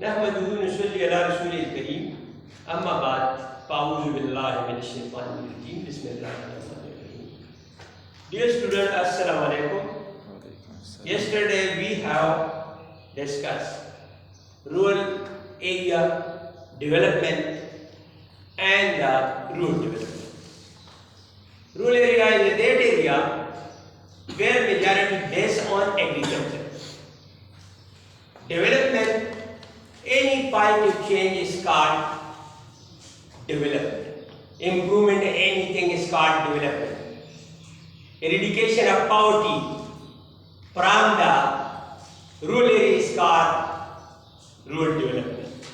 नहमदुहु नसल्ली अला रसूलिल करीम अम्मा बाद फ़अऊज़ु बिल्लाहि मिनश शैतानिर रजीम बिस्मिल्लाहिर रहमानिर रहीम. Dear student, assalamu alaikum. Yesterday we have discussed rural area development and rural development. Rural area is that area where majority based on agriculture. Development, any positive change is called development. Improvement, anything is called development. Eradication of poverty from the rural area is called rural development.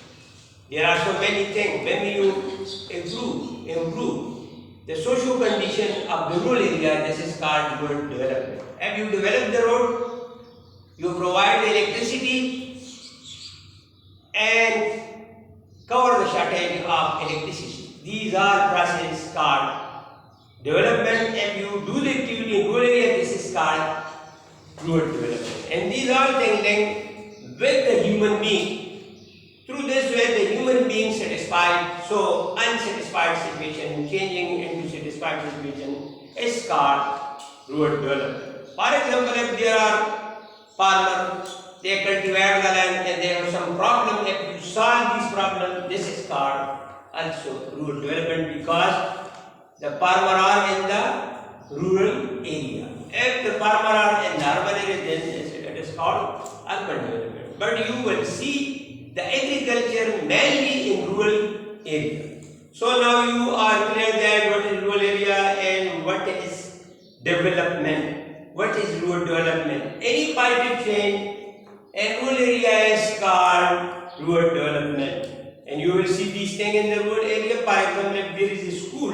There are so many things. When you improve the social condition of the rural area, this is called rural development. Have you developed the road? You provide electricity and cover the shortage of electricity. These are processes called development. If you do the activity in rural area, this is called rural development. And these are things linked with the human being. Through this way, the human being satisfied. So unsatisfied situation changing into satisfied situation is called rural development. For example, if there are farmers, they cultivate the land and there are some problem. If you solve this problem, this is called also rural development because the farmer are in the rural area. If the farmer are in the urban area, then it is called urban development. But you will see the agriculture mainly in rural area. So now you are clear that what is rural area and what is development. What is rural development? Any positive change in rural area is called rural development. And you will see these things in the rural area. For example, if there is a school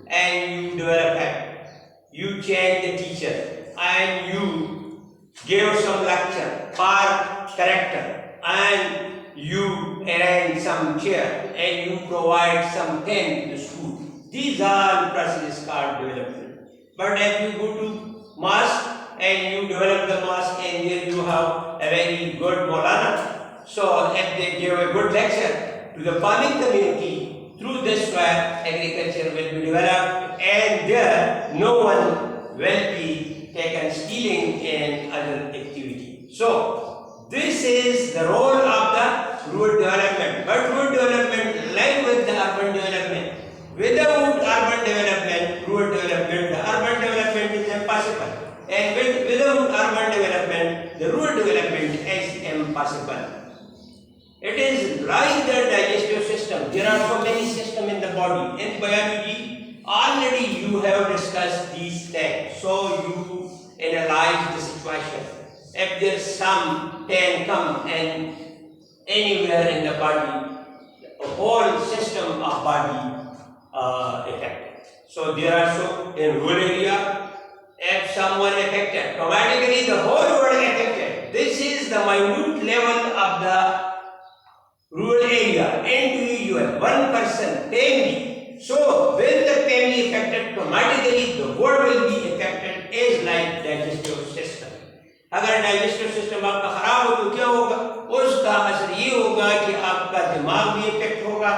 and you develop it, you change the teacher and you give some lecture for character and you arrange some chair and you provide some pen to the school. These are processes called development. But if you go to mosque and you develop the mosque and there you have a very good Maulana. So if they give a good lecture to the farming community, through this way agriculture will be developed and there no one will be taken stealing in other activity. So this is the role of the rural development. But rural development like with the urban development. Without urban development, rural development, the urban development is impossible. And without urban development, the rural development is impossible. It is like the digestive system. There are so many systems in the body. In biology, already you have discussed these things. So you analyze the situation. If there is some pain come and anywhere in the body, the whole system of body affected. So there are so in rural area, if someone affected, automatically the whole world affected. This is the minute level of the rural area, individual, one person, family. So when the family affected, automatically the world will be affected is like digestive system. अगर digestive system आपका खराब हो तो क्या होगा? उसका असर ये होगा कि आपका दिमाग भी इफेक्ट होगा,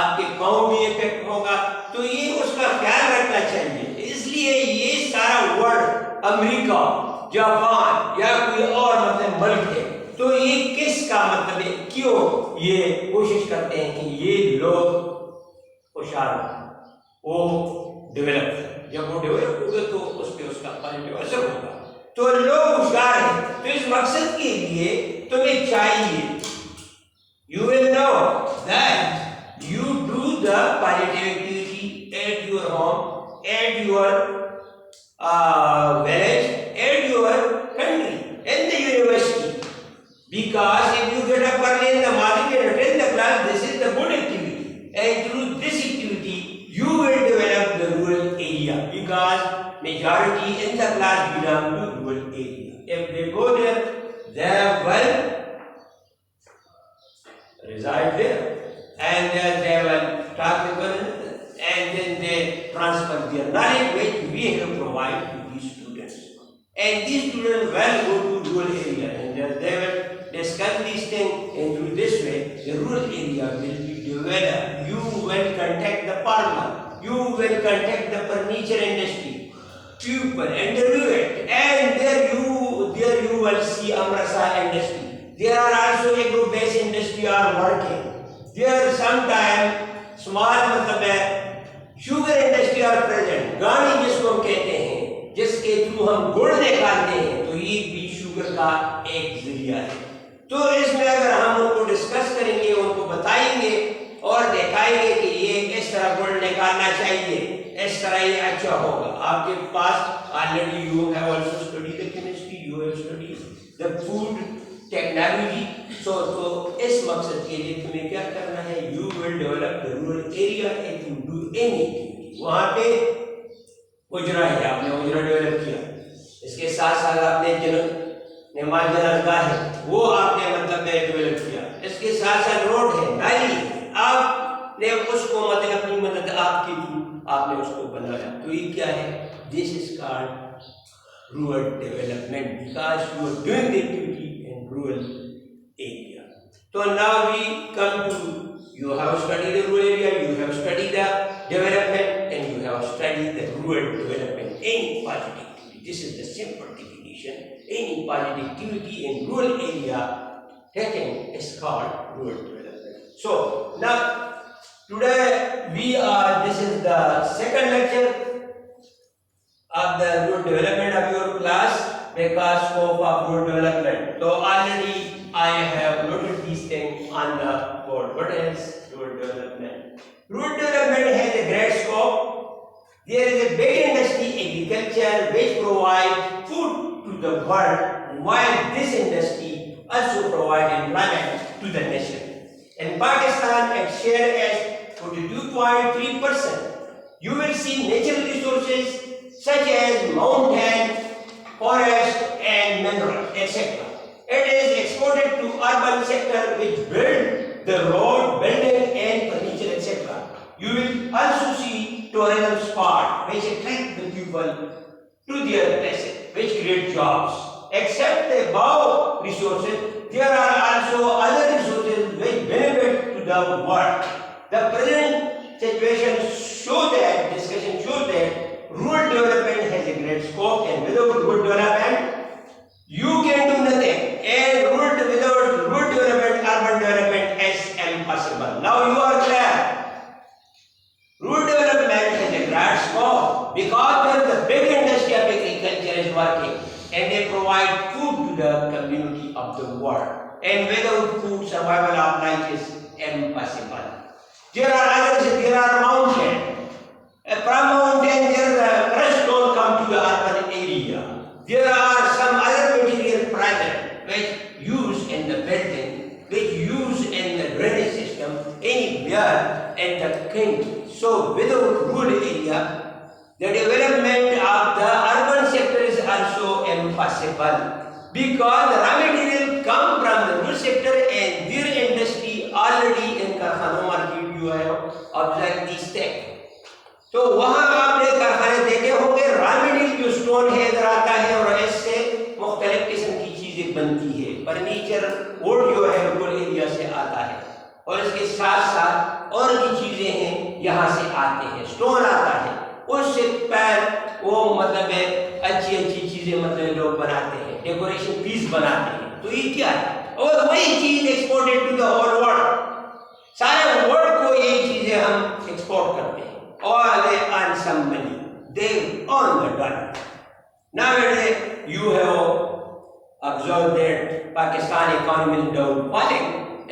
आपके पाँव भी इफेक्ट होगा. तो ये उसका ख्याल रखना चाहिए. इसलिए ये सारा वर्ल्ड, अमेरिका, जापान या कोई और मतलब मुल्क है, तो ये किसका मतलब है? क्यों ये कोशिश करते हैं कि ये लोग होशियार हो, वो डेवलप करें. जब वो डेवलप होगा तो उस पर उसका पॉजिटिव असर होगा. तो लोग होशियार हैं. तो इस मकसद के लिए तुम्हें चाहिए, you will know that you do the positive activity at your home, at your village, at your country, in the university. Because if you get up early in the morning and attend the class, this is the good activity. And through this activity, you will develop the rural area. Because majority in the class belong to rural area. If they go there, they will reside there. And then they will talk with one another. And then they transfer their knowledge which we have provided to these students. And these students will go to rural area and they will discuss these things in through this way, the rural area will be developed. You will contact the farmer, you will contact the furniture industry, people, and the rural, and there you will see Amrasa industry. There are also agro-based industry are working. There sometimes small मतलब है sugar industry are present, गानी जिसको हम कहते हैं, जिसके through हम गुड़ निकालते हैं, तो ये भी शुगर का एक जरिया है। तो इसमें अगर हम उनको डिस्कस करेंगे, उनको बताएंगे और दिखाएंगे कि ये इस तरह गुड़ निकालना चाहिए, इस तरह ये अच्छा होगा। आपके पास already you have also studied the chemistry, you have studied the food technology. तो इस मकसद के लिए तुम्हें क्या करना है, you will develop the rural area if you do anything. वहां पे उजरा है, आपने उजरा डेवलप किया, इसके साथ साथ आपने नमाज जनाजा है वो आपने मतलब डेवलप किया, इसके साथ साथ रोड है, नाली है, आपने उसको मतलब अपनी मदद आपकी थ्रू आपने उसको बनाया। तो ये क्या है, this is called rural development because you are doing the activity in rural area. तो now we come to, you have studied the rural area, you have studied the development, and you have studied the rural development. Any positive activity, this is the simple definition. Any positive activity in rural area taken is called rural development. So now today this is the second lecture of the rural development of your class because scope of rural development. So already I have noted these things on the board. What is rural development? Rural development has a great scope. There is a big industry, agriculture, which provides food to the world, while this industry also provides employment to the nation. In Pakistan, its share is 42.3%. You will see natural resources such as mountain, forest, and minerals, etc. It is exported to urban sector which build the road, building and furniture, etc. You will also see tourism spot which attract the people to their places, which create jobs. Except the above resources, there are also other resources which benefit to the world. The present situation discussion shows that rural development has a great scope, and without rural development, you can do nothing. And without rural development, urban development is impossible. Now you are clear. Rural development has a great scope because there is a big industry of agriculture is working, and they provide food to the community of the world. And without food, survival of life is impossible. There are others. There are mountains. From mountain, there crust don't come to the urban area. There are some other material present which use in the building, which use in the drainage system anywhere in the country. So without rural area, the development of the urban sector is also impossible because the raw material come from the rural sector and their industry already in Karkhana market. You have observed these things. तो वहां आपने कारखाने देखे होंगे, raw material जो stone है इधर आता है और इससे मुख्तलिफ किस्म की चीजें बनती है। फर्नीचर वुड जो है रूरल एरिया से आता है और इसके साथ साथ और भी चीजें हैं यहाँ से आते हैं, स्टोन आता है, उससे पैर वो मतलब है अच्छी अच्छी चीजें मतलब लोग बनाते हैं, डेकोरेशन पीस बनाते हैं। तो ये क्या है, और वही चीज exported to the whole world, सारे वर्ल्ड को ये चीजें हम एक्सपोर्ट करते हैं और they earn some money, they earn the dollar. Nowadays you have observed that Pakistan economy is downfalling,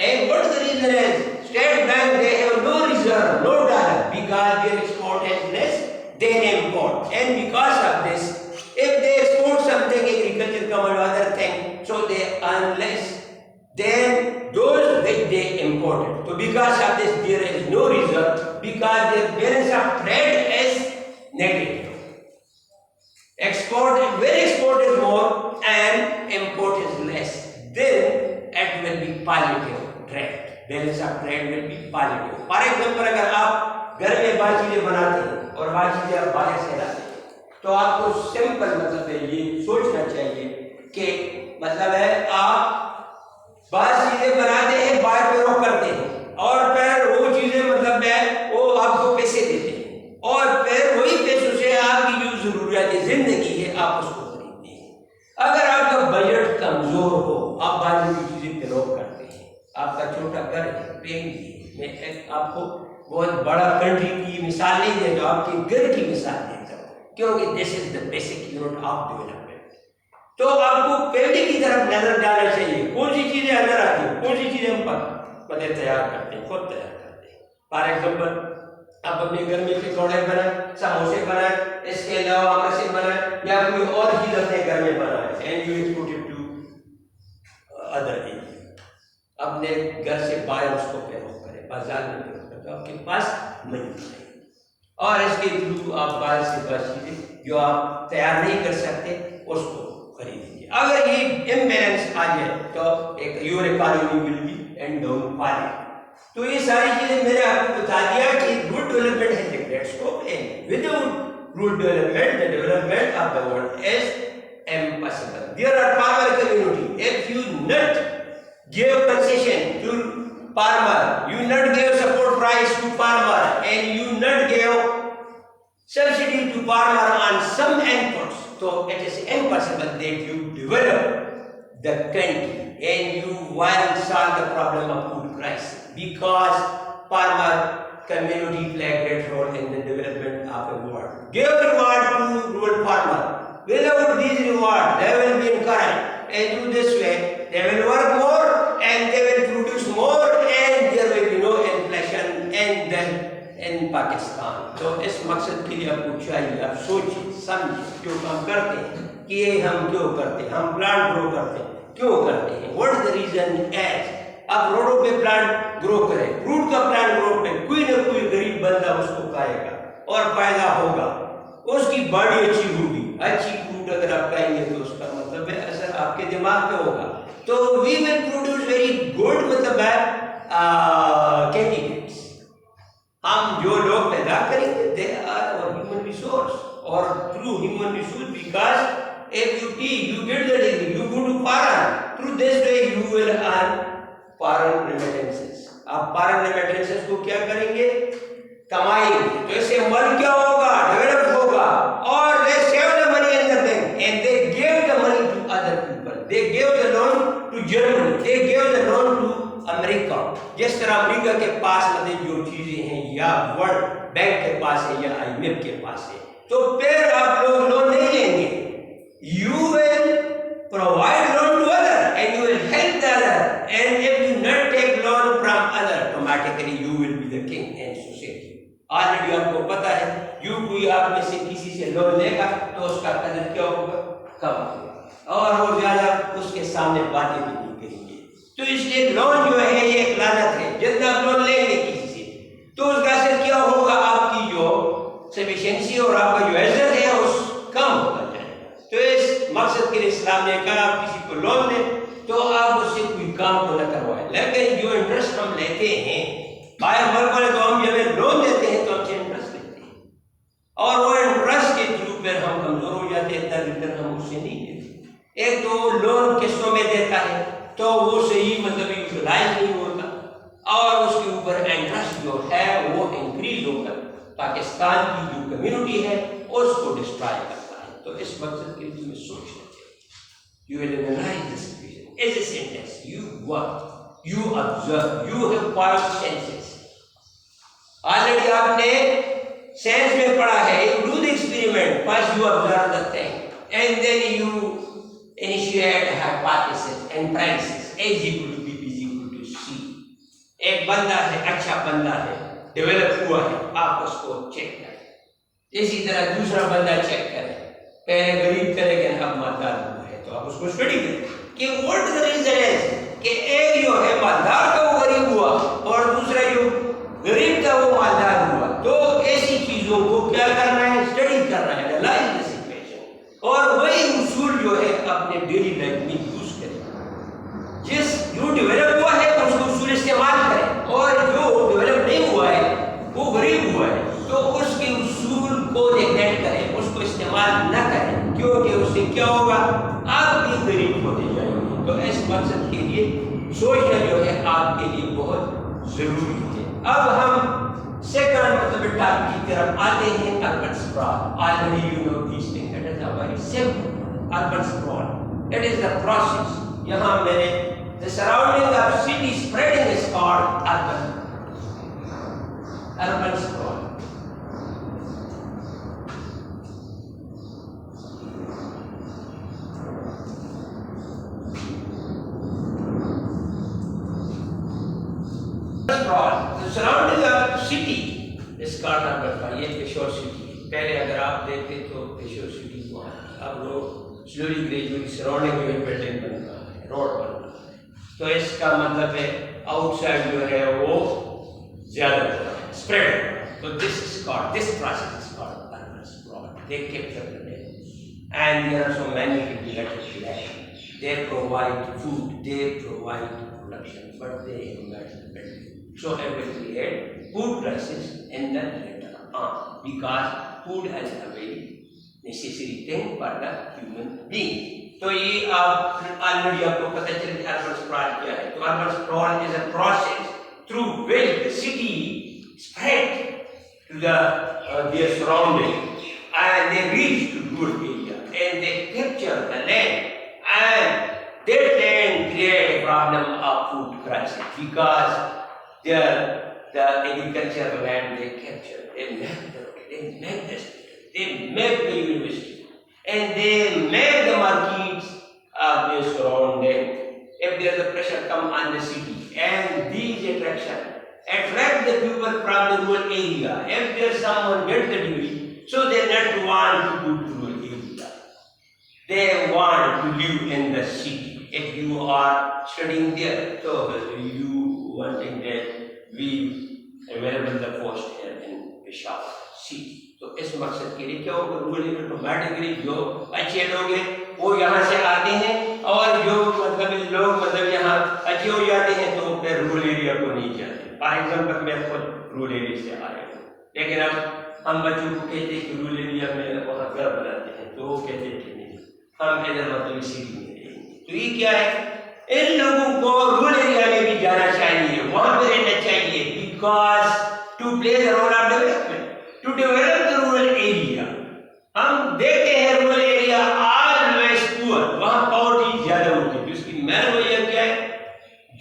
and what the reason is, State Bank they have no reserve, no dollar, because their export is less than import, and because of this, if they export something, agriculture come and other thing, so they earn less than those which they imported. So because of this, there is no reserve, because their balance of trade is negative. Where export is more and import is less, then it will be positive trade. Balance of trade will be positive. For example, अगर आप घर में बाहर चीजें बनाते हैं और बाहर चीजें आप बाहर से लाते हैं, तो आपको सिंपल मतलब है ये सोचना चाहिए कि मतलब है आप बाहर चीजें बनाते हैं, बाहर पेरोक करते हैं और फिर वो चीजें मतलब है वो आपको पैसे देते हैं और फिर वही पैसों से आपकी जो जरूरियात जिंदगी है आप उसको खरीदते हैं। अगर आपका बजट कमजोर हो, आप बाहर की चीजें पेरोक करते हैं, आपका छोटा घर है, मैं एक आपको बहुत बड़ा कंट्री की मिसाल नहीं देता, आपके घर की मिसाल देता हूँ, क्योंकि this is the basic unit of development. तो आपको पहले की तरफ नजर डालना चाहिए, कौन सी चीजें अंदर आती है, कौन सी चीजें हम पते तैयार करते हैं, खुद तैयार करते हैं। फॉर एग्जाम्पल आप अपने घर में पकौड़े बनाए, समोसे बनाए, इसके अलावा मशीन बनाए या कोई और चीज अपने घर में बनाए and you export it to other area, अपने घर से बाहर उसको पेरोक करें, बाजार में पेरोक करें, तो आपके पास मनी नहीं और इसके थ्रू आप बाहर से बाहर चीजें जो आप तैयार नहीं कर सकते उसको खरीदेंगे। अगर ये इम्बैलेंस आ जाए तो एक your economy will be and down falling. तो ये सारी चीजें मैंने आपको बता दिया कि good development has a great scope and without good development the development of the world is impossible. There are farmer community. If you not give concession to farmer, you not give support price to farmer, and you not give subsidy to farmer on some inputs, so it is impossible that you develop the country and you will solve the problem of food crisis, because farmer community play a great role in the development of the world. Give reward to rural farmer. Without these rewards, they will be encouraged, and through this way they will work more and they will produce more, and there will be no inflation and then in Pakistan. तो इस मकसद के लिए आपको चाहिए आप सोचिए समझिए क्यों काम करते हैं, कि ये हम क्यों करते हैं, हम प्लांट ग्रो करते हैं क्यों करते हैं, what is the reason as. आप रोडों पे प्लांट ग्रो करें, फ्रूट का प्लांट ग्रो करें, कोई ना कोई गरीब बंदा उसको खाएगा और फायदा होगा, उसकी बॉडी अच्छी होगी। अच्छी फ्रूट अगर आप खाएंगे तो उसका मतलब है असर आपके दिमाग पे होगा, तो we will produce very good मतलब है कैंडिडेट्स। हम जो लोग पैदा करेंगे they are our human resource, और through human resource because if you teach you get the degree you go to foreign, through this way you will earn foreign remittances. आप foreign remittances को क्या करेंगे, कमाएंगे, तो इससे मन क्या होगा, डेवलप होगा, और they save the money in the bank and they give the money to other people, they give the loan to Germany, they give the loan to America. जिस तरह अमेरिका के पास मतलब जो चीजें हैं या वर्ल्ड बैंक के पास है या IMF के पास है, तो फिर आप लोग लोन नहीं लेंगे, you will provide loan to other and you will help the other, and if you not take loan from other automatically you will be the king in society. Already आपको पता है यू कोई आप में से किसी से लोन लेगा तो उसका कदर क्या होगा, कम होगा, और वो ज्यादा उसके सामने बातें भी नहीं करेंगे। तो इसलिए लोन जो है ये एक लानत है, जितना आप लोन लेंगे किसी से तो उसका असर क्या होगा, आपकी जो सफिशिएंसी और आपका जो इज्जत है उस कम होता जाएगा। तो इस मकसद के लिए इस्लाम ने कहा आप किसी को लोन दें तो आप उससे कोई काम को न करवाएं, लेकिन जो इंटरेस्ट हम लेते हैं बाहर मुल्क वाले, तो हम जब लोन देते हैं तो हमसे इंटरेस्ट लेते हैं और वो इंटरेस्ट के थ्रू फिर हम कमजोर हो जाते हैं, तब रिटर्न हम उससे नहीं देते। एक तो लोन किस्तों में देता है तो वो सही मतलब यूटिलाइज नहीं होता, और उसके ऊपर इंटरेस्ट जो है वो इंक्रीज होकर पाकिस्तान की जो कम्युनिटी है उसको डिस्ट्रॉय करता है। तो इस मकसद के लिए तुम्हें सोचना चाहिए। You will analyse the situation as a sentence, you work, you observe, you have 5 senses. Already आपने साइंस में पढ़ा है, you do the experiment, first you observe the thing and then you initiate a hypothesis and premises A is equal to B, B is equal to C। एक बंदा है, अच्छा बंदा है, डेवलप हुआ है, आप उसको चेक करें। इसी तरह दूसरा बंदा चेक करें, पहले गरीब करेगा अब मालदार हुआ है, तो आप उसको स्टडी करें कि व्हाट द रीजन है कि एक जो है मालदार का वो गरीब हुआ और दूसरा जो गरीब था वो मालदार हुआ। तो ऐसी चीजों को क्या करना है, स्टडी करना है, एनालाइज द सिचुएशन, और वही उसूल जो है अपने डेली लाइफ में यूज करें। जिस जो डेवलप हुआ है उसको उसूल इस्तेमाल करें, और जो डेवलप नहीं हुआ है वो गरीब हुआ है तो उसके उसूल को नेग्लेक्ट करें, उसको इस्तेमाल न करें, क्योंकि उससे क्या होगा, आप भी गरीब होते जाएंगे। तो इस मकसद के लिए सोचना जो है आपके लिए बहुत जरूरी है। अब हम सेकंड मतलब टॉपिक की तरफ आते हैं, urban sprawl. Already you know this thing, it is a very simple urban sprawl. It is the process, यहाँ मैंने the surrounding of city spreading is called urban sprawl. Surrounding of city इस कारण करता है, ये पेशोर सिटी है। पहले अगर आप देखते तो पेशोर सिटी हुआ, अब लोग स्लोली ग्रेजुअली सराउंडिंग जो है बिल्डिंग बन रहा है, रोड बन रहा है, तो इसका मतलब है आउटसाइड जो है वो ज्यादा हो रहा है, स्प्रेड। तो this is called, this process is called urban sprawl. They capture the building and there are so many intellectual, they provide food, they provide production, but they invest the building. So I will create food crisis in the later on, because food is a very necessary thing for the human being. तो ये आप already आपको पता चल गया urban sprawl क्या है। तो urban sprawl is a process through which the city spread to the their surrounding and they reach to rural area and they capture the land. And that land create a problem of food crisis, because the agricultural land they capture, they make the hospital, they make the university, and they make the markets of their surrounding. If there is a pressure come on the city, and these attract the people from the rural area. If there is someone get the degree, so they not want to go to rural area. They want to live in the city. If you are studying there, so you wanting that we available the post here in Peshawar city. तो इस मकसद के लिए क्या होगा, rural area automatically जो अच्छे लोग हैं वो यहाँ से आते हैं, और जो मतलब लोग मतलब यहाँ अच्छे हो जाते हैं तो फिर रूरल एरिया को नहीं जाते। फॉर एग्जाम्पल मैं खुद रूरल एरिया से आया हूँ, लेकिन अब हम बच्चों को कहते हैं कि रूरल एरिया में वहाँ घर बनाते हैं, तो वो कहते हैं हम इधर मतलब सिटी में रहेंगे। तो ये क्या है, इन लोगों को रूरल एरिया में भी जाना चाहिए, वहां पे रहना चाहिए, because to play the role of development, to develop the rural area. हम देखते हैं रूरल एरिया ऑलवेज पुअर, वहां पॉवर्टी ज्यादा होती है। उसकी मेन वजह क्या है,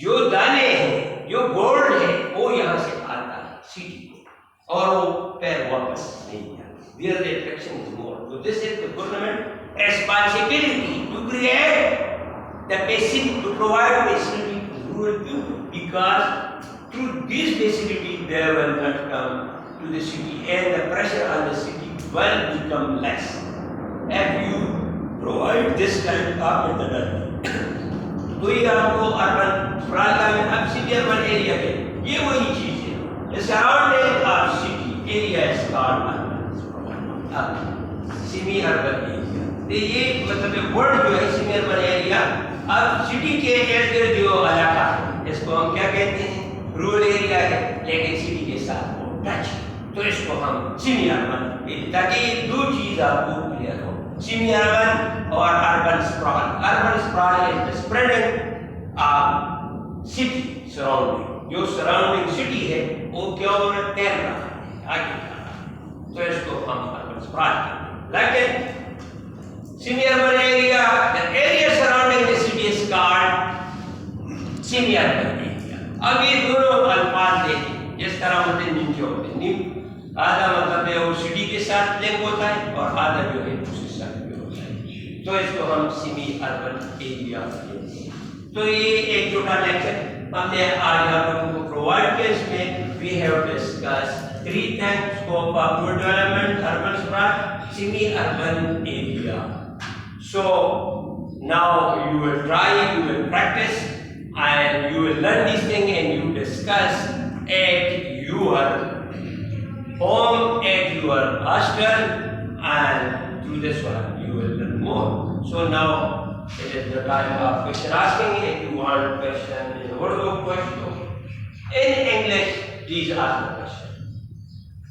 जो दाने हैं, जो गोल्ड है वो यहाँ से आता है सिटी को, और वो फिर वापस नहीं आता। There the attraction is more. So this is the government responsibility to create the basic, to provide facility to rural people, because through this facility they will not come to the city and the pressure on the city will become less if you provide this kind of methodology. तो ये आपको urban sprawl का में अब city urban area है, ये वही चीज है। Surrounding of city area is called semi urban area. तो ये मतलब वर्ड जो है सेमी अर्बन एरिया, अब सिटी के इर्द गिर्द जो इलाका है इसको हम क्या कहते हैं, रूरल एरिया है, लेकिन सिटी के साथ वो टच, तो इसको हम सेमी अर्बन, ताकि दो चीज आपको क्लियर हो, सेमी अर्बन और urban sprawl. Urban sprawl is the spreading of city surrounding, जो सराउंडिंग सिटी है वो क्या हो रहा है, तैर रहा है आगे, तो इसको हम अर्बन स्प्रॉल कहते हैं। लेकिन semi urban area, the area surrounding the city is called semi urban area. अब ये दोनों अल्फाज देखिए, जिस तरह मतलब नीचे होते हैं, नीम आधा मतलब है वो सिटी के साथ लिंक होता है और आधा जो है दूसरे साथ भी होता है, तो इसको हम सेमी अर्बन एरिया कहते हैं। तो ये एक छोटा लेक्चर हमने आज आप लोगों को प्रोवाइड किया, इसमें we have discuss three times scope of rural development, urban sprawl, semi-urban area. So now you will try, you will practice, and you will learn these things, and you discuss at your home, at your hostel, and through this one you will learn more. So now it is the time of question asking. If you want question in Urdu question, in English, these are the questions.